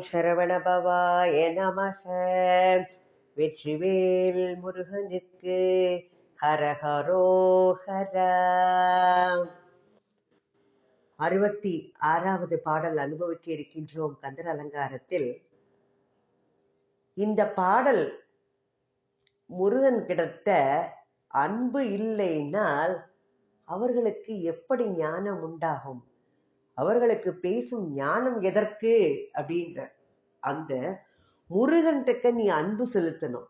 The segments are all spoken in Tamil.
சரவணபவாய நமக. வெற்றிவேல் முருகனுக்கு ஹரஹரோஹரா. 66வது பாடல் அனுபவிக்க இருக்கின்றோம் கந்தர் அலங்காரத்தில். இந்த பாடல் முருகன் கிட்ட அன்பு இல்லைனால் அவர்களுக்கு எப்படி ஞானம் உண்டாகும், அவர்களுக்கு பேசும் ஞானம் எதற்கு அப்படின்ற அந்த முருகன்கிட்ட நீ அன்பு செலுத்தணும்.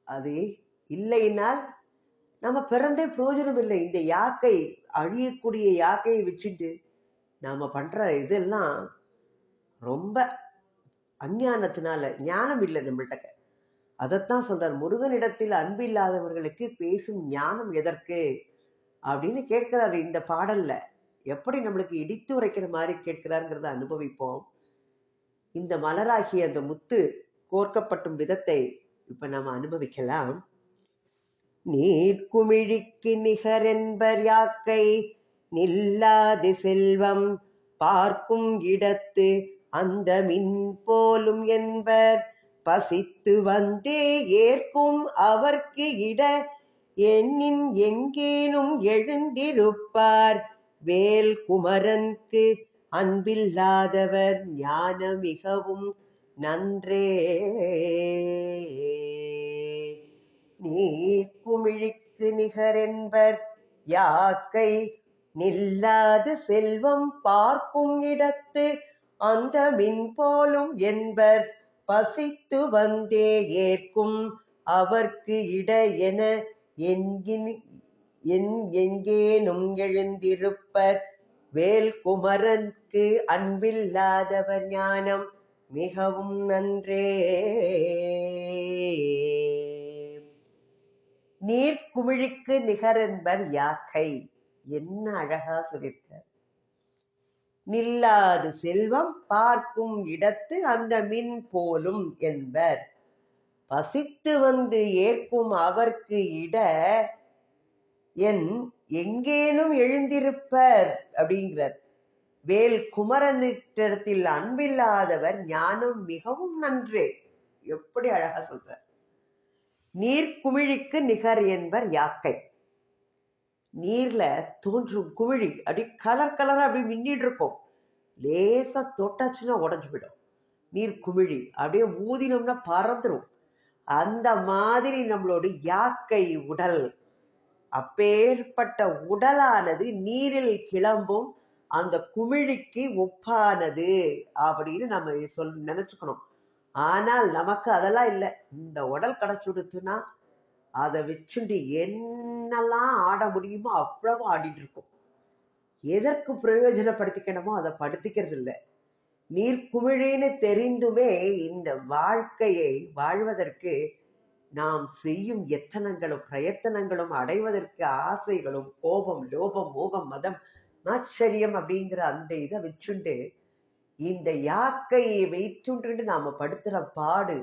அது இல்லைனால் நம்ம பிறந்தே பிரயோஜனம் இல்லை. இந்த யாக்கை, அழியக்கூடிய யாக்கையை வச்சுட்டு நாம பண்ற இதெல்லாம் ரொம்ப அஞ்ஞானத்தினால, ஞானம் இல்லை நம்மள்கிட்ட. அதைத்தான் சொல்றார், முருகனிடத்தில் அன்பு இல்லாதவர்களுக்கு பேசும் ஞானம் எதற்கு அப்படின்னு கேட்கிறாரு இந்த பாடல்ல. எப்படி நம்மளுக்கு இடித்து உரைக்கிற மாதிரி கேட்கிறாருங்கிறத அனுபவிப்போம். இந்த மலராகிய அந்த முத்து கோர்க்கப்பட்டும் விதத்தை இப்ப நம்ம அனுபவிக்கலாம். நீர்க்குமிழிக்கு நிகரென்பர் யாக்கை நில்லாது செல்வம் பார்க்கும் இடத்து அந்த மின் போலும் என்பர் பசித்து வந்தே ஏற்கும் அவர்க்கு இட எண்ணின் எங்கேனும் எழுந்திருப்பார் வேல் குமரனுக்கு அன்பில்லாதவர் ஞான மிகவும் நன்றே. நீர்க்குமிழிக்கு நிகரென்பர் யாக்கை நில்லாது செல்வம் பார்க்கும் இடத்து அந்த மின் போலும் என்பர் பசித்து வந்தே ஏற்கும் அவர்க்கு இட என எங்கேனும் எழுந்திருப்பர் வேல் குமரனுக்கு அன்பில்லாதவர் ஞானம் மிகவும் நன்றே. நீர்க்குமிழிக்கு நிகரென்பர் யாக்கை, என்ன அழகா சொல்லியிருக்க. நில்லாது செல்வம் பார்க்கும் இடத்து அந்த மின் போலும் என்பர் பசித்து வந்து ஏற்கும் அவர்க்கு இட என் எங்கேனும் எழுந்திருப்பர் அப்படிங்கிறார். வேல் குமரனிடத்தில் அன்பில்லாதவர் ஞானம் மிகவும் நன்றே. எப்படி அழகா சொல்றார். நீர்க்குமிழிக்கு நிகர் என்பர் யாக்கை. நீர்ல தோன்றும் குமிழி அப்படி கலர் கலரா அப்படி மின்னிட்டு இருக்கும். லேசா தொட்டாச்சுன்னா உடஞ்சு போயிடும். நீர் குமிழி அப்படியே ஊதினோம்னா பறந்துடும். அந்த மாதிரி நம்மளோட யாக்கை உடல், அப்பேற்பட்ட உடலானது நீரில் கிளம்பும் அந்த குமிழிக்கு ஒப்பானது அப்படின்னு நம்ம நினைச்சுக்கணும். ஆனால் நமக்கு அதெல்லாம் இல்லை. இந்த உடல் கிடைச்சுடுத்துன்னா அதை வச்சுட்டு என்னெல்லாம் ஆட முடியுமோ அவ்வளவு ஆடிட்டு இருக்கும். எதற்கு பிரயோஜனப்படுத்திக்கணுமோ அதை படுத்திக்கிறது இல்லை. நீர்க்குமிழின்னு தெரிந்துமே இந்த வாழ்க்கையை வாழ்வதற்கு நாம் செய்யும் எத்தனங்களும் பிரயத்தனங்களும் அடைவதற்கு ஆசைகளும் கோபம் லோபம் மோகம் மதம் ஆச்சரியம் அப்படிங்கிற அந்த இதை வச்சுண்டு இந்த யாக்கையை வைச்சுண்டு நாம படுத்துற பாடு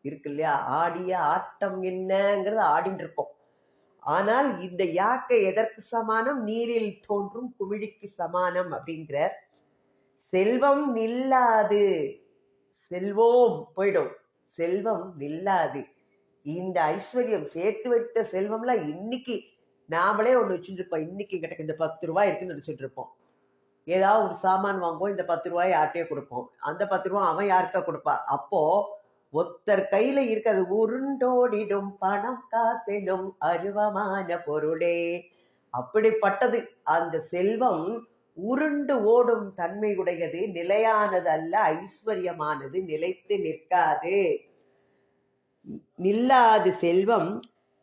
இருக்கு இல்லையா. ஆடிய ஆட்டம் என்னங்கிறத ஆடிட்டு இருக்கோம். ஆனால் இந்த யாக்கை எதற்கு சமானம்? நீரில் தோன்றும் குமிழிக்கு சமானம் அப்படிங்கிற. செல்வம் நில்லாது, செல்வோம் போயிடும், செல்வம் நில்லாது. இந்த ஐஸ்வர்யம் சேர்த்து வைத்த செல்வம்லாம் இன்னைக்கு நாமளே ஒண்ணு வச்சுட்டு இருப்போம். இன்னைக்கு கிட்ட இந்த 10 ரூபாய் இருக்குன்னு நினைச்சிட்டு இருப்போம். ஏதாவது ஒரு சாமான் வாங்குவோம், இந்த 10 ரூபாய் யார்ட்டையே கொடுப்போம். அந்த 10 ரூபாய் அவன் யாருக்கா கொடுப்பா. அப்போ ஒருத்தர் கையில இருக்கிறது உருண்டோடிடும் பணம் காசெனும் அருவமான பொருளே. அப்படிப்பட்டது அந்த செல்வம். உருண்டு ஓடும் தன்மை உடையது, நிலையானது அல்ல, ஐஸ்வர்யமானது, நிலைத்து நிற்காது. நில்லாது செல்வம்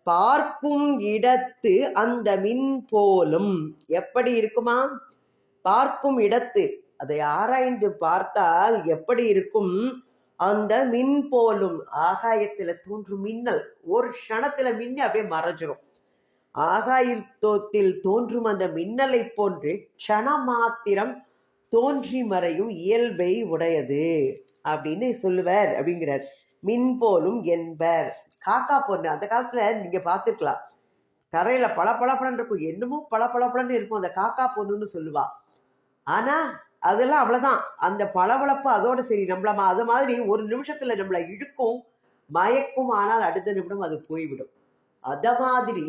பார்க்கும் இடத்து அந்த மின் போலும். எப்படி இருக்குமா? பார்க்கும் இடத்து, அதை ஆராய்ந்து பார்த்தால் எப்படி இருக்கும்? அந்த மின் போலும், ஆகாயத்துல தோன்றும் மின்னல் ஒரு க்ஷணத்துல மின்னி அப்படியே மறைஞ்சிரும். ஆகாயத்தில் தோன்றும் அந்த மின்னலை போன்று க்ஷண மாத்திரம் தோன்றி மறையும் இயல்பை உடையது அப்படின்னு சொல்லுவார் அப்படிங்கிறார். மின் போலும் என்பர். காக்கா பொண்ணு அந்த காலத்துல நீங்க பார்த்துருக்கலாம், தரையில பளபளபளன்னு இருக்கும், என்னமோ பளபளபளன்னு இருக்கும், அந்த காக்கா பொண்ணுன்னு சொல்லுவா. ஆனா அதெல்லாம் அவ்வளவுதான். அந்த பளபளப்பு அதோட சரி. நம்மள அது மாதிரி ஒரு நிமிஷத்துல நம்மளை இழுக்கும், மயக்கும். ஆனால் அடுத்த நிமிடம் அது போய்விடும். அத மாதிரி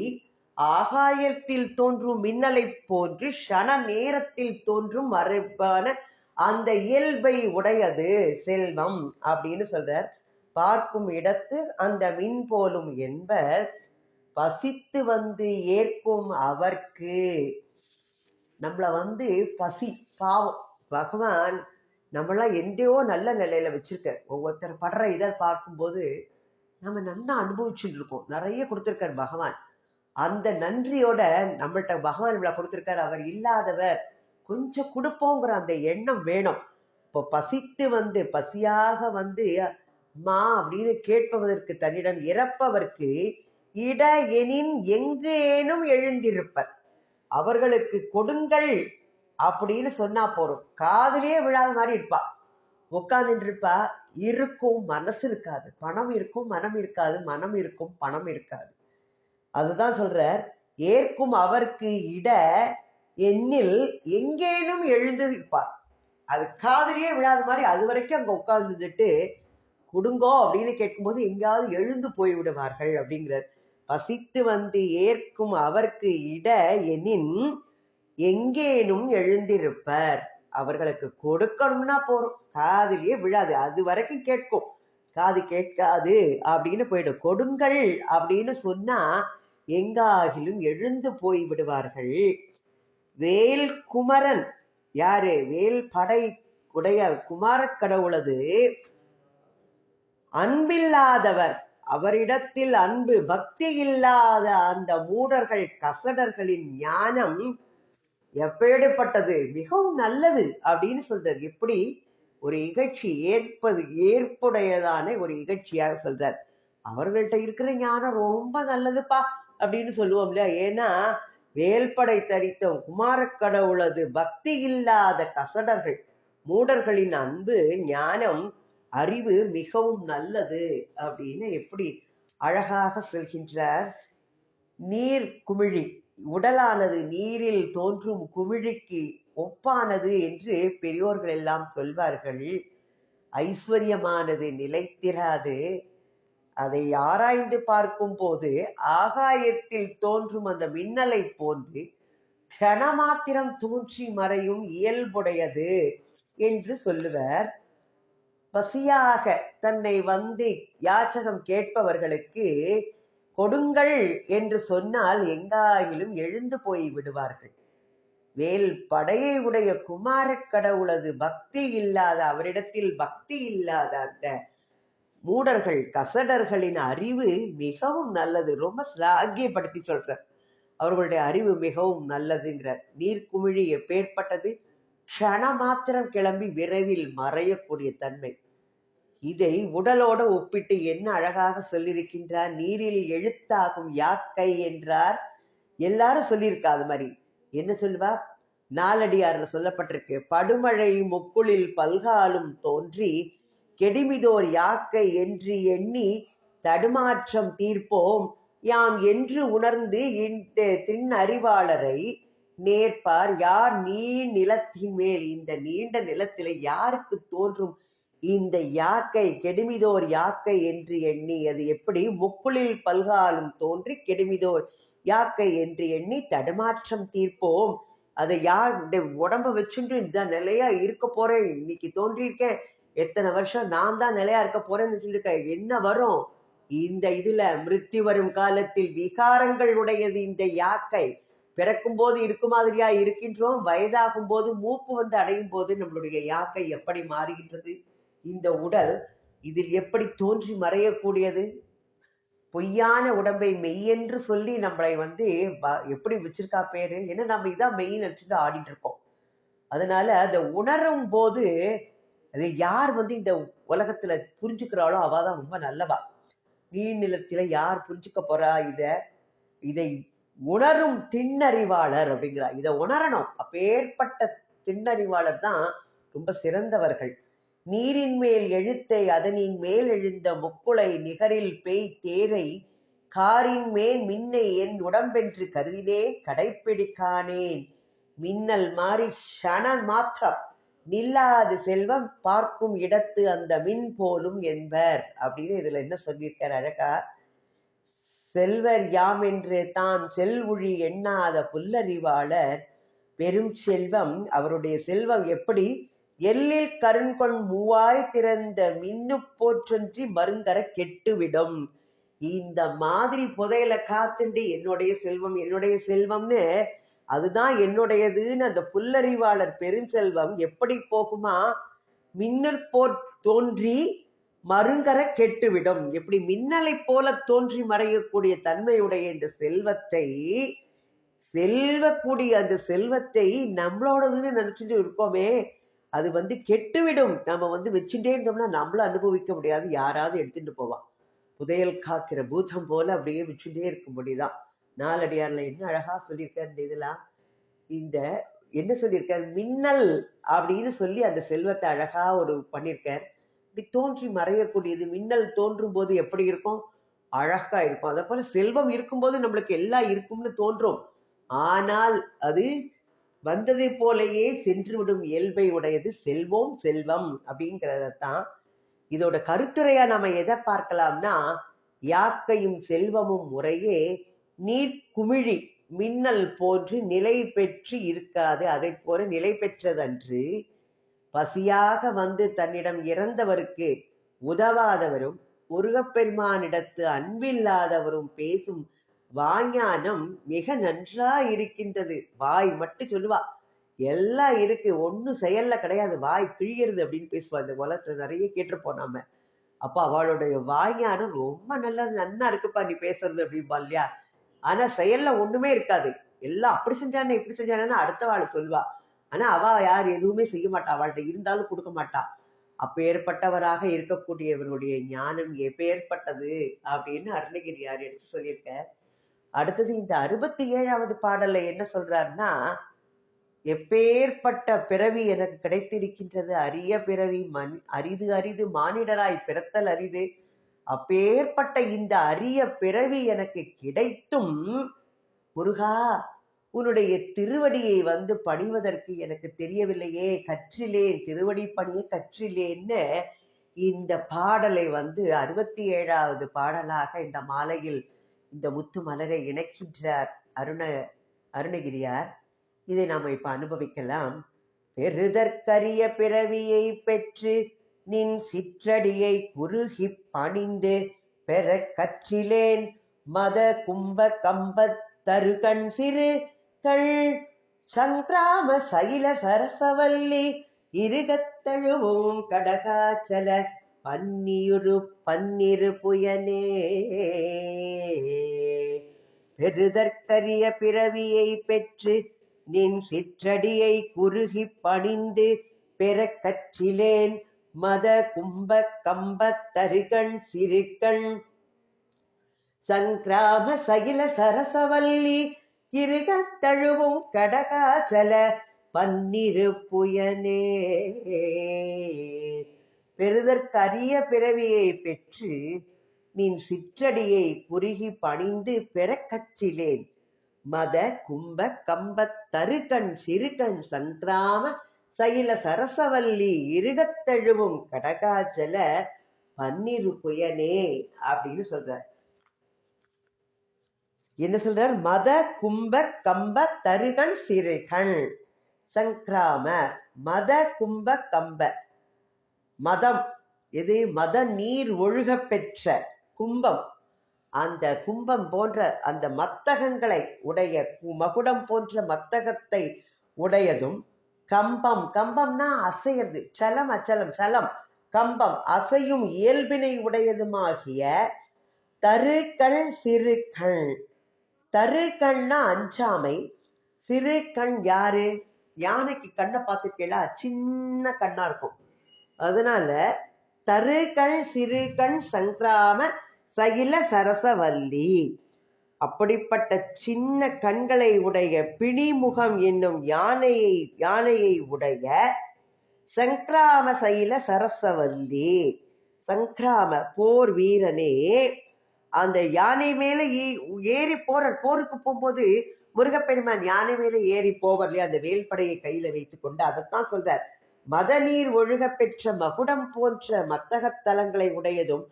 ஆகாயத்தில் தோன்றும் மின்னலை போன்று க்ஷண நேரத்தில் தோன்றும் மறைவான அந்த இயல்பை உடையது செல்வம் அப்படின்னு சொல்றார். பார்க்கும் இடத்து அந்த மின் போலும் என்பர் பசித்து வந்து ஏற்கும் அவர்க்கு. நம்மள பசி, பாவம், பகவான் நம்மளாம் எங்கேயோ நல்ல நிலையில வச்சிருக்க. ஒவ்வொருத்தர் படுற இதை பார்க்கும்போது நம்ம நல்லா அனுபவிச்சுட்டு இருக்கோம். நிறைய கொடுத்திருக்கார் பகவான். அந்த நன்றியோட நம்மள்ட்ட பகவான் இவ்வளவு கொடுத்திருக்காரு, அவர் இல்லாதவர், கொஞ்சம் கொடுப்போங்கிற அந்த எண்ணம் வேணும். இப்போ பசித்து வந்து பசியாக வந்து மா அப்படின்னு கேட்பதற்கு தன்னிடம் இறப்பவர்க்கு இட எனின் எங்கு ஏனும் எழுந்திருப்பர். அவர்களுக்கு கொடுங்கள் அப்படின்னு சொன்னா போறோம். காதுலயே விழாத மாதிரி இருப்பா, உட்காந்துட்டு இருப்பா. இருக்கும், மனசு இருக்காது. பணம் இருக்கும், மனம் இருக்காது. மனம் இருக்கும், பணம் இருக்காது. அதுதான் சொல்றார், ஏற்கும் அவர்க்கு இட எண்ணில் எங்கேனும் எழுந்து இருப்பார். அது காதுலயே விழாத மாதிரி அது வரைக்கும் அங்க உட்கார்ந்துட்டு கொடுங்கோ அப்படின்னு கேட்கும்போது எங்கேயாவது எழுந்து போய் விடுவார்கள் அப்படிங்கிறார். பசித்து வந்து ஏற்கும் அவர்க்கு இட எனின் எங்கேனும் எழுந்திருப்பர். அவர்களுக்கு கொடுக்கணும்னா போறோம், காதுலயே விழாது. அது வரைக்கும் கேட்கும், காது கேட்காது அப்படின்னு போயிடும். கொடுங்கள் அப்படின்னு சொன்னா எங்காகிலும் எழுந்து போய் விடுவார்கள். வேல் குமரன் யாரு? வேல் படை உடைய குமாரக் கடவுளது அன்பில்லாதவர், அவரிடத்தில் அன்பு பக்தி இல்லாத அந்த மூடர்கள் கசடர்களின் ஞானம் எப்பேற்பட்டது, மிகவும் நல்லது அப்படின்னு சொல்றார். எப்படி ஒரு இகழ்ச்சி ஏற்புடையதான ஒரு இகழ்ச்சியாக சொல்றார். அவர்கள்ட்ட இருக்கிற ஞானம் ரொம்ப நல்லதுப்பா அப்படின்னு சொல்லுவோம் இல்லையா? ஏன்னா வேல்படை தரித்த குமாரக் கடவுளது பக்தி இல்லாத கசடர்கள் மூடர்களின் அன்பு ஞானம் அறிவு மிகவும் நல்லது அப்படின்னு எப்படி அழகாக சொல்கின்றார். நீர் குமிழி, உடலானது நீரில் தோன்றும் குமிழிக்கு ஒப்பானது என்று பெரியோர்கள் எல்லாம் சொல்வார்கள். ஐஸ்வர்யமானது நிலைத்திராது. அதை ஆராய்ந்து பார்க்கும் போது ஆகாயத்தில் தோன்றும் அந்த மின்னலை போன்று க்ஷணமாத்திரம் தோன்றி மறையும் இயல்புடையது என்று சொல்லுவர். பசியாக தன்னை யாச்சகம் கேட்பவர்களுக்கு கொடுங்கள் என்று சொன்னால் எங்காகிலும் எழுந்து போய் விடுவார்கள். வேல் படையை உடைய குமாரக் கடவுளது பக்தி இல்லாத, அவரிடத்தில் பக்தி இல்லாத அந்த மூடர்கள் கசடர்களின் அறிவு மிகவும் நல்லது. ரொம்ப சிலாகியப்படுத்தி சொல்ற, அவர்களுடைய அறிவு மிகவும் நல்லதுங்கிறார். நீர்க்குமிழி எப்பேற்பட்டது? க்ஷண மாத்திரம் கிளம்பி விரைவில் மறையக்கூடிய தன்மை. இதை உடலோட ஒப்பிட்டு என்ன அழகாக சொல்லியிருக்கின்றார். நீரில் எழுத்தாகும் யாக்கை என்றார். எல்லாரும் சொல்லியிருக்கா. அது மாதிரி என்ன சொல்லுவா? நாலடியார்ல சொல்லப்பட்டிருக்கு, படுமழை முக்குளில் பல்காலும் தோன்றி கெடிமிதோர் யாக்கை என்று எண்ணி தடுமாற்றம் தீர்ப்போம் யாம் என்று உணர்ந்து இந்த தின் அறிவாளரை நேர்ப்பார் யார் நீ நிலத்தின் மேல். இந்த நீண்ட நிலத்தில யாருக்கு தோன்றும் இந்த யாக்கை, கெடுமிதோர் யாக்கை என்று எண்ணி. அது எப்படி? முக்குளில் பல்காலும் தோன்றி கெடுமிதோர் யாக்கை என்று எண்ணி தடுமாற்றம் தீர்ப்போம். அதை யார் உடம்ப வச்சுட்டு இதான் நிலையா இருக்க போறேன், இன்னைக்கு தோன்றியிருக்கேன், எத்தனை வருஷம் நான் தான் நிலையா இருக்க போறேன்னு சொல்லியிருக்க, என்ன வரும் இந்த இதுல? மிருத்தி வரும் காலத்தில் விகாரங்கள் உடையது இந்த யாக்கை. பிறக்கும் போது இருக்கு மாதிரியா இருக்கின்றோம், வயதாகும் போது மூப்பு அடையும் போது நம்மளுடைய யாக்கை எப்படி மாறுகின்றது? இந்த உடல் இதில் எப்படி தோன்றி மறையக்கூடியது? பொய்யான உடம்பை மெய்யென்று சொல்லி நம்மளை எப்படி வச்சிருக்கா பேரு? ஏன்னா நம்ம இதான் மெய் நினைச்சுட்டு ஆடிட்டு இருக்கோம். அதனால அதை உணரும் போது அது யார் இந்த உலகத்துல புரிஞ்சுக்கிறாளோ அவாதான் ரொம்ப நல்லவா. நீர்நிலத்தில யார் புரிஞ்சுக்க போறா? இதை உணரும் திண்ணறிவாளர் அப்படிங்கிறா. இதை உணரணும். அப்பேற்பட்ட திண்ணறிவாளர் தான் ரொம்ப சிறந்தவர்கள். நீரின் மேல் எழுத்தை அதனின் மேல் எழுந்த முக்குளை நிகரில் பெய் தேரை காரின் மேல் மின்னை என் உடம்பென்று கருதினேன் கடைப்பிடிக்கானேன். மின்னல் மாறி ஷண மாத்திரம் நில்லாது செல்வம் பார்க்கும் இடத்து அந்த மின் போலும் என்பர் அப்படின்னு இதுல என்ன சொல்லியிருக்காரு அழகா. செல்வர் யாம் என்று தான் செல்வுழி எண்ணாத புல்லறிவாளர் பெரும் செல்வம். அவருடைய செல்வம் எப்படி? எல்லில் கருண்கொண் மூவாய் திறந்த மின்னு போற்றன்றி மருங்கர கெட்டுவிடும். இந்த மாதிரி புதையல காத்துண்டு என்னுடைய செல்வம் என்னுடைய செல்வம்னு, அதுதான் என்னுடையதுன்னு அந்த புல்லறிவாளர் பெருஞ்செல்வம் எப்படி போகுமா? மின்னல் போர் தோன்றி மருங்கர கெட்டுவிடும். எப்படி மின்னலை போல தோன்றி மறையக்கூடிய தன்மையுடைய இந்த செல்வத்தை, செல்வக்கூடிய அந்த செல்வத்தை நம்மளோடதுன்னு நினைச்சுட்டு இருக்கோமே, அது கெட்டுவிடும். நம்ம வச்சுட்டே இருந்தோம்னா நம்மளும் அனுபவிக்க முடியாது, யாராவது எடுத்துட்டு போவான். புதையல் காக்கிற பூதம் போல அப்படியே வச்சுட்டே இருக்கும்படிதான். நாலடியார்ல என்ன அழகா சொல்லியிருக்காரு இந்த இதெல்லாம். இந்த என்ன சொல்லியிருக்காரு, மின்னல் அப்படின்னு சொல்லி அந்த செல்வத்தை அழகா ஒரு பண்ணியிருக்கார். இப்படி தோன்றி மறையக்கூடியது. மின்னல் தோன்றும் போது எப்படி இருக்கும்? அழகா இருக்கும். அதே போல செல்வம் இருக்கும்போது நம்மளுக்கு எல்லாம் இருக்கும்னு தோன்றும். ஆனால் அது வந்ததை போலேயே சென்று விடும் இயல்பை உடையது செல்வம். செல்வம் அப்படிங்கிறதான் இதோட கருத்துரையா நம்ம எதை பார்க்கலாம்னா, யாக்கையும் செல்வமும் முறையே நீர் குமிழி மின்னல் போன்று நிலை பெற்று இருக்காது, அதை போல நிலை பெற்றதன்று. பசியாக தன்னிடம் இறந்தவருக்கு உதவாதவரும் முருகப்பெருமானிடத்து அன்பில்லாதவரும் பேசும் வாஞானம் மிக நன்றா இருக்கின்றது. வாய் மட்டும் சொல்லுவா, எல்லாம் இருக்கு, ஒன்னும் செயல்ல கிடையாது, வாய் கிழியறது அப்படின்னு பேசுவா. இந்த உலகத்துல நிறைய கேட்டிருப்போம் நாம. அப்ப அவளுடைய வாய்ஞானம் ரொம்ப நன்னா இருக்குப்பா நீ பேசுறது அப்படின்பா இல்லையா. ஆனா செயல்ல ஒண்ணுமே இருக்காது. எல்லாம் அப்படி செஞ்சானே இப்படி செஞ்சானேன்னு அடுத்த வாழ் சொல்லுவா. ஆனா அவ யார் எதுவுமே செய்ய மாட்டா, அவள்கிட்ட இருந்தாலும் கொடுக்க மாட்டா. அப்பேற்பட்டவராக இருக்கக்கூடியவருடைய ஞானம் எப்பேற்பட்டது அப்படின்னு அருணகிரியார் எடுத்து சொல்லியிருக்க. அடுத்தது இந்த 67வது பாடல்ல என்ன சொல்றாருன்னா, எப்பேற்பட்ட பிறவி எனக்கு கிடைத்திருக்கின்றது, அரிய பிறவி, அரிது அரிது மானிடராய் பிறத்தல் அரிது. அப்பேற்பட்ட இந்த அரிய பிறவி எனக்கு கிடைத்தும் முருகா உன்னுடைய திருவடியை பணிவதற்கு எனக்கு தெரியவில்லையே, கற்றிலேன், திருவடி பணியை கற்றிலேன்னு இந்த பாடலை 67வது பாடலாக இந்த மாலையில் இந்த முத்து மலரை இணைக்கின்றார் அருணகிரியார். இதை நாம இப்ப அனுபவிக்கலாம். பெறுதற்கரிய பிறவியை பெற்று நின் சிற்றடியை குறுகி பணிந்து பெற கற்றிலேன் மத கும்ப கம்பத் தருகண் சிறு கள் சங்கிராம சைல சரசவல்லி இருகத்தழுவும் கடகாச்சல பன்னிரு புயனே. பெறுதற்கரிய பிறவியை பெற்று நின் சிற்றடியை குறுகி பணிந்து பெற கற்றிலேன் மத கும்ப கம்பத் தருகண் சிறுகண் சங்கிராம சகில சரசவல்லி இருகத்தழுவும் கடகாச்சல பன்னிரு புயனே. பெறுதற்கரிய பிறவியை பெற்று நின் சிற்றடியை குறுகி பணிந்து பெற கற்றிலேன் மத கும்ப கம்பத் தருகண் சிறுகண் சங்கிராம சைல சரசவல்லி இருகத்தழுவும் கடகாச்சல பன்னிரு புயனே அப்படின்னு சொல்றார். என்ன சொல்றார்? மத கும்ப கம்ப தருகண் சிறுகண் சங்கிராம. மத கும்ப கம்ப, மதம் எது? மத நீர் ஒழுக பெற்ற கும்பம், அந்த கும்பம் போன்ற அந்த மத்தகங்களை உடைய, மகுடம் போன்ற மத்தகத்தை உடையதும், கம்பம், கம்பம்னா அசையது, சலம் அச்சலம், சலம் கம்பம் அசையும் இயல்பினை உடையதுமாகிய தருகண் சிறுகண். தருகண்னா அஞ்சாமை, சிறுகண் யாரு? யானைக்கு கண்ணை பார்த்துருக்கீங்களா? சின்ன கண்ணா இருக்கும். அதனால தருகண் சிறுகண் சங்கிராம சகில சரசவல்லி, அப்படிப்பட்ட சின்ன கண்களை உடைய பிணிமுகம் என்னும் யானையை உடைய சங்கிராம சைல சரசவல்லி, சங்கிராம போர் வீரனே, அந்த யானை மேல ஏறி போருக்கு போகும்போது முருகப்பெருமான் யானை மேல ஏறி போவர் இல்லையா, அந்த வேல்படையை கையில வைத்துக் கொண்டு. அதைத்தான் சொல்றார். மதநீர் ஒழுக பெற்ற மகுடம் போன்ற மத்தகத்தலங்களை உடையதும்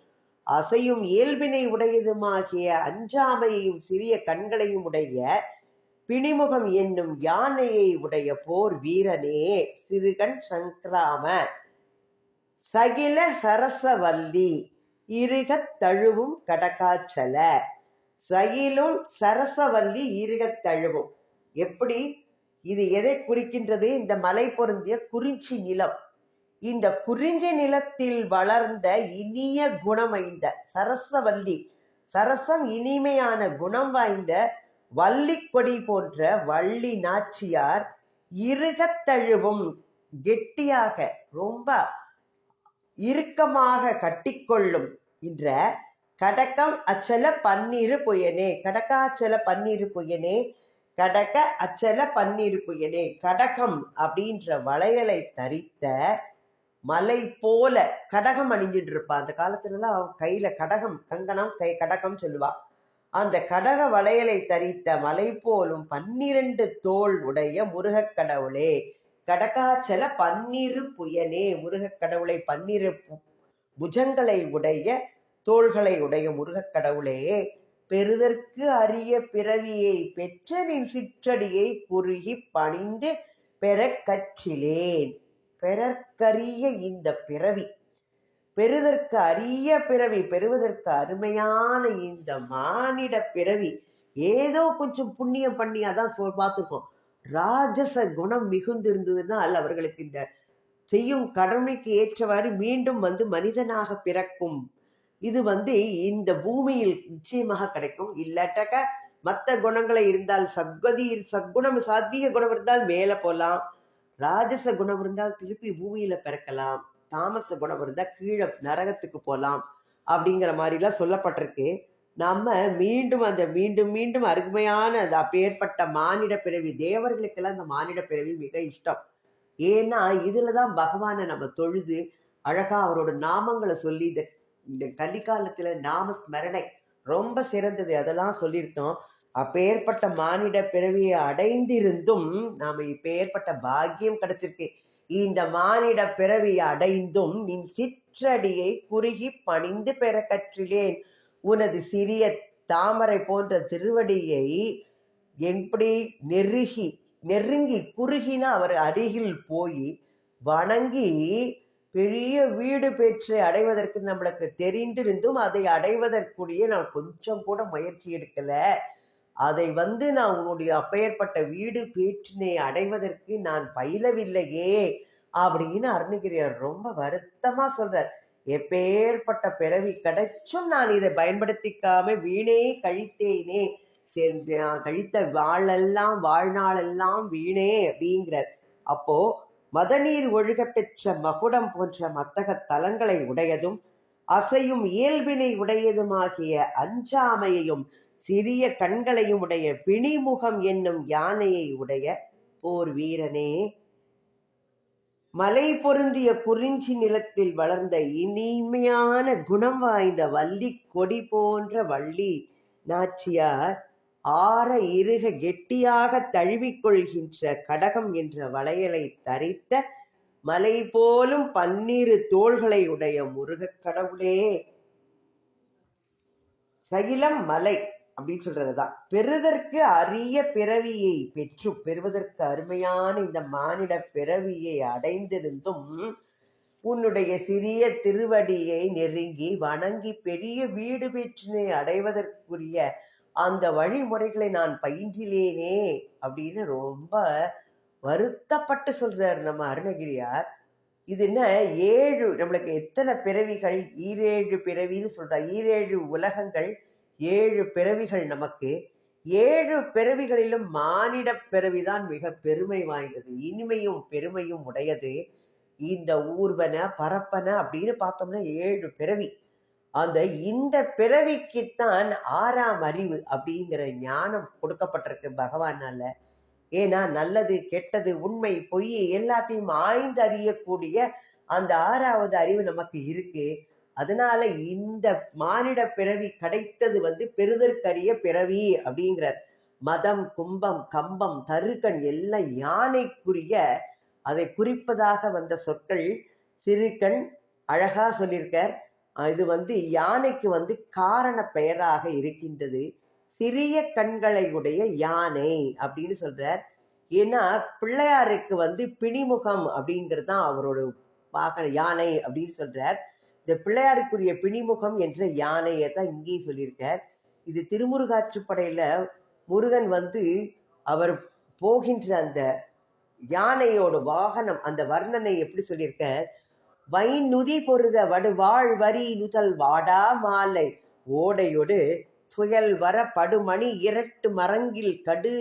அசையும் இயல்பினை உடையதுமாகிய அஞ்சாமையையும் சிறிய கண்களையும் உடைய பிணிமுகம் என்னும் யானையை உடைய போர் வீரனே சிறுகண் சங்கிராம சகில சரசவல்லி இருகத் தழுவும் கடகாச்சல. சகிலும் சரசவல்லி இருகத் தழுவும். எப்படி இது எதை குறிக்கின்றது? இந்த மலை பொருந்திய குறிஞ்சி நிலம். இந்த குறிஞ்சி நிலத்தில் வளர்ந்த இனிய குணம் வாய்ந்த சரசவல்லி, சரசம் இனிமையான குணம் வாய்ந்த வள்ளி கொடி போன்ற வள்ளி நாச்சியார் இருகத்தழுவும் கெட்டியாக ரொம்ப இறுக்கமாக கட்டிக்கொள்ளும் என்ற கடகம் அச்சல பன்னீரு புயனே. கடகாச்சல பன்னீரு புயனே, கடக அச்சல பன்னீரு புயனே. கடகம் அப்படின்ற வளையலை தரித்த மலை போல கடகம் அணிஞ்சிட்டு இருப்பா. அந்த காலத்துல எல்லாம் கையில கடகம், கங்கணம், கடகம் சொல்லுவா. அந்த கடக வளையலை தரித்த மலை போலும் 12 தோள் உடைய முருகக் கடவுளே. கடகாச்சல பன்னிரு புயனே. முருகக் கடவுளை 12 புஜங்களை உடைய தோள்களை உடைய முருகக் கடவுளே, பெறுதற்கு அரிய பிறவியை பெற்ற நின் சிற்றடியை குறுகி பணிந்து பெற கற்றிலேன். பெறற்கரிய இந்த பிறவி, பெறுதற்கு அரிய பிறவி, பெறுவதற்கு அருமையான இந்த மானிட பிறவி, ஏதோ கொஞ்சம் புண்ணியம் பண்ணி, அதான் பார்த்துருக்கோம், ராஜச குணம் மிகுந்து இருந்ததுனால் அவர்களுக்கு இந்த செய்யும் கடமைக்கு ஏற்றவாறு மீண்டும் மனிதனாக பிறக்கும். இது இந்த பூமியில் நிச்சயமாக கிடைக்கும். இல்லாட்டாக்க மற்ற குணங்களை இருந்தால் சத்குணம், சாத்வீக குணம் இருந்தால் மேல போலாம், ராஜச குணம் இருந்தால் திருப்பி பூமியில பிறக்கலாம், தாமச குணம் இருந்தா கீழே நரகத்துக்கு போலாம் அப்படிங்கிற மாதிரிலாம் சொல்லப்பட்டிருக்கு. நம்ம மீண்டும் அந்த மீண்டும் மீண்டும் அருமையான அந்த அப்பேற்பட்ட மானிட பிறவி, தேவர்களுக்கெல்லாம் அந்த மானிட பிறவி மிக இஷ்டம். ஏன்னா இதுலதான் பகவானை நம்ம தொழுது அழகா அவரோட நாமங்களை சொல்லி இந்த கலிகாலத்துல நாம ஸ்மரணை ரொம்ப சிறந்தது, அதெல்லாம் சொல்லியிருக்கோம். அப்பேற்பட்ட மானிட பிறவியை அடைந்திருந்தும் நாம இப்பேற்பட்ட பாக்கியம் கிடைச்சிருக்கு. இந்த மானிட பிறவியை அடைந்தும் நின் சிற்றடியை குறுகி பணிந்து பெற கற்றிலேன். உனது சிறிய தாமரை போன்ற திருவடியை எப்படி நெருங்கி குறுகினா அவர் அருகில் போய் வணங்கி பெரிய வீடு பெற்று அடைவதற்கு நம்மளுக்கு தெரிந்திருந்தும் அதை அடைவதற்குரிய நான் கொஞ்சம் கூட முயற்சி எடுக்கல. அதை நான் உன்னுடைய அப்பேற்பட்ட வீடு பேற்றினை அடைவதற்கு நான் பயிலவில்லையே அப்படின்னு அருணகிரியார் ரொம்ப வருத்தமா சொல்றார். எப்பேற்பட்ட பிறவி கிடைச்சும் நான் இதை பயன்படுத்திக்காம வீணே கழித்தேனே, கழித்த வாழ்நாளெல்லாம் வீணே அப்படிங்கிறார். அப்போ மதநீர் ஒழுக பெற்ற மகுடம் போன்ற மத்தக தலங்களை உடையதும் அசையும் இயல்பினை உடையதுமாகிய அஞ்சாமையையும் சிறிய கண்களையும் உடைய பிணிமுகம் என்னும் யானையை உடைய போர் வீரனே, மலை பொருந்திய குறிஞ்சி நிலத்தில் வளர்ந்த இனிமையான குணம் வாய்ந்த வள்ளி கொடி போன்ற வள்ளி நாச்சியார் ஆற இருக கெட்டியாக தழுவிக்கொள்கின்ற கடகம் என்ற வளையலை தரித்த மலை போலும் 12 தோள்களை உடைய முருகக் கடவுளே. சகிலம் மலை அப்படின்னு சொல்றதுதான். பெறுதற்கு அரிய பிறவியை பெறுவதற்கு அருமையான இந்த மானிட பிறவியை அடைந்திருந்தும் உன்னுடைய சிறிய திருவடியை நெருங்கி வணங்கி பெரிய வீடு பெற்றினை அடைவதற்குரிய அந்த வழிமுறைகளை நான் பயின்றிலேனே அப்படின்னு ரொம்ப வருத்தப்பட்டு சொல்றாரு நம்ம அருணகிரியார். இது என்ன 7, நம்மளுக்கு எத்தனை பிறவிகள், 7 பிறவின்னு சொல்றா. 7 உலகங்கள், 7 பிறவிகள். நமக்கு 7 பிறவிகளிலும் மானிட பிறவிதான் மிக பெருமை வாய்ந்தது, இனிமையும் பெருமையும் உடையது. இந்த ஊர்வன பரப்பன அப்படின்னு பார்த்தோம்னா 7 பிறவி. இந்த பிறவிக்குத்தான் 6ஆம் அறிவு அப்படிங்கிற ஞானம் கொடுக்கப்பட்டிருக்கு பகவானால. ஏன்னா நல்லது கெட்டது உண்மை பொய் எல்லாத்தையும் ஆய்ந்து அறியக்கூடிய அந்த 6வது அறிவு நமக்கு இருக்கு. அதனால இந்த மானிட பிறவி கிடைத்தது பெறுதற்கரிய பிறவி அப்படிங்கிறார். மதம், கும்பம், கம்பம், தருகன் எல்லாம் யானைக்குரிய அதை குறிப்பதாக வந்த சொற்கள் சிறுகண், அழகா சொல்லியிருக்கார். இது யானைக்கு காரண பெயராக இருக்கின்றது. சிறிய கண்களை உடைய யானை அப்படின்னு சொல்றார். ஏன்னா பிள்ளையாருக்கு பிணிமுகம் அப்படிங்கிறது தான் அவரோட வாகன யானை அப்படின்னு சொல்றார். இந்த பிள்ளையாருக்குரிய பிணிமுகம் என்ற யானையை தான் இங்கேயும் சொல்லியிருக்கார். இது திருமுருகாற்றுப்படையில முருகன் அவர் போகின்ற அந்த யானையோட வாகனம், அந்த வர்ணனை எப்படி சொல்லியிருக்க, வைநுதி பொருத வடுவாழ் வரி நுதல் வாடா மாலை ஓடையொடு துயல் வர படுமணி இரட்டு மரங்கில் கடு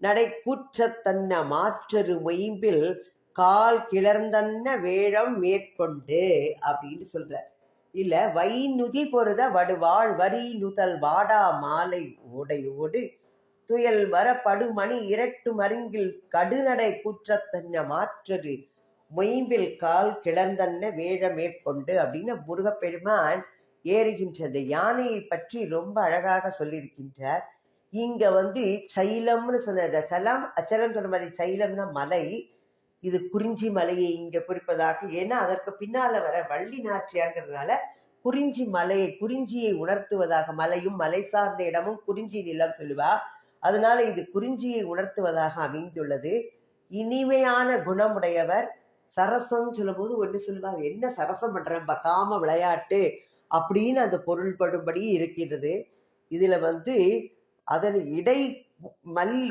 நடை கூற்றத்தன்ன மாற்றரு மொயம்பில் கால் கிளர்ந்தன்ன வேழம் மேற்கொண்டு அப்படின்னு சொல்ற. இல்ல வைநுதி பொருத வடுவாழ் வரி நுதல் வாடா மாலை ஓடையோடு துயல் வர படுமணி இரட்டு மருங்கில் கடுநடை கூற்றத்தன்ன மாற்றரு மொயம்பில் கால் கிளர்ந்தன்ன வேழ மேற்கொண்டு அப்படின்னு முருகப்பெருமான் ஏறுகின்ற அந்த யானையை பற்றி ரொம்ப அழகாக சொல்லியிருக்கின்றார். இங்க சைலம்னு சொன்ன சலம் அச்சலம் சொன்ன மாதிரி சைலம்னா மலை, இது குறிஞ்சி மலையை இங்க குறிப்பதாக. ஏன்னா அதற்கு பின்னால வர வள்ளி நாச்சியார்ங்கிறதுனால குறிஞ்சி மலையை, குறிஞ்சியை உணர்த்துவதாக, மலையும் மலை சார்ந்த இடமும் குறிஞ்சி நிலம் சொல்லுவா, அதனால இது குறிஞ்சியை உணர்த்துவதாக அமைந்துள்ளது. இனிமையான குணமுடையவர். சரசம் சொல்லும் போது ஒன்று சொல்லுவார், என்ன சரசம் பண்றேன் பக்காம விளையாட்டு அப்படின்னு அந்த பொருள்படும்படி இருக்கின்றது. இதுல அதன் இடை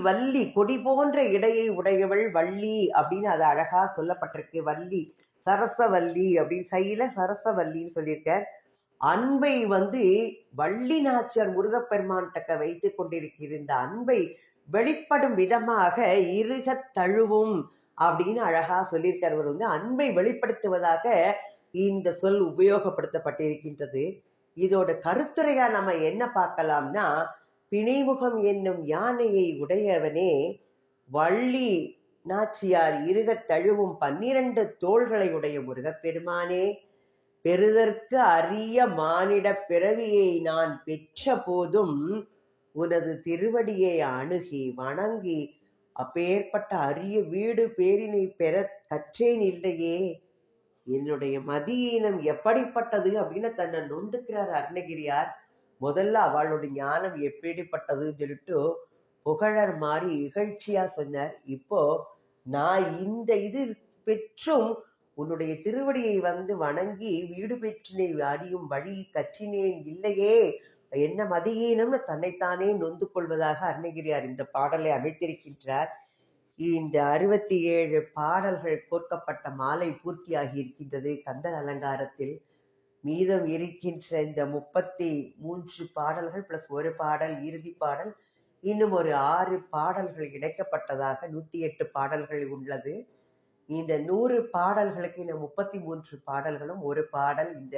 வள்ளி, கொடி போன்ற இடையை உடையவள் வள்ளி அப்படின்னு அது அழகா சொல்லப்பட்டிருக்கு. வள்ளி, சரசவல்லி அப்படின்னு சைல சரசவல்லின்னு சொல்லியிருக்க. அன்பை வள்ளி நாச்சியார் முருகப்பெருமான் தக்க வைத்துக் கொண்டிருக்கிற இந்த அன்பை வெளிப்படும் விதமாக இருக தழுவும் அப்படின்னு அழகா சொல்லியிருக்கார். அன்பை வெளிப்படுத்துவதாக இந்த சொல் உபயோகப்படுத்தப்பட்டிருக்கின்றது. இதோட கருத்துரையா நம்ம என்ன பார்க்கலாம்னா, பிணைமுகம் என்னும் யானையை உடையவனே வள்ளி நாச்சியார் இருக தழுவும் 12 தோள்களை உடைய முருகப்பெருமானே, பெறுதற்கு அரிய மானிட பிறவியை நான் பெற்ற போதும் உனது திருவடியை அணுகி வணங்கி அப்பேற்பட்ட அரிய வீடு பேரினை பெற கற்றேன் இல்லையே, என்னுடைய மதியீனம் எப்படிப்பட்டது அப்படின்னு தன்னை நொந்துக்கிறார் அருணகிரியார். முதல்ல அவளுடைய ஞானம் எப்படிப்பட்டதுன்னு சொல்லிட்டு புகழர் மாதிரி இகழ்ச்சியா சொன்னார். இப்போ நான் இந்த இது பெற்றும் உன்னுடைய திருவடியை வணங்கி வீடு பெற்றினை அறியும் வழி கற்றினேன் இல்லையே, என்ன மதியீனம்னு தன்னைத்தானே நொந்து கொள்வதாக அருணகிரியார் இந்த பாடலை அமைத்திருக்கின்றார். இந்த 67 பாடல்கள் கோர்க்கப்பட்ட மாலை பூர்த்தியாகி இருக்கின்றது கந்தர் அலங்காரத்தில். மீதம் இருக்கின்ற இந்த 33 பாடல்கள் பிளஸ் ஒரு பாடல் இறுதி பாடல், இன்னும் ஒரு 6 பாடல்கள் இணைக்கப்பட்டதாக 108 பாடல்கள் உள்ளது. இந்த 100 பாடல்களுக்கு இந்த 33 பாடல்களும் ஒரு பாடல் இந்த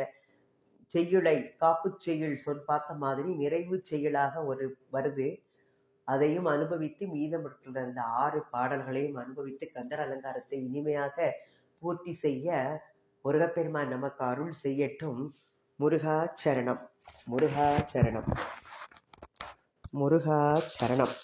செய்யுளை காப்பு செய்யுள் பார்த்த மாதிரி நிறைவு செய்யுளாக ஒரு வருது. அதையும் அனுபவித்து மீதம் இருக்கிற அந்த 6 பாடல்களையும் அனுபவித்து கந்தர் அலங்காரத்தை இனிமையாக பூர்த்தி செய்ய முருகப்பெருமான் நமக்கு அருள் செய்யட்டும். முருகா சரணம், முருகா சரணம், முருகா சரணம்.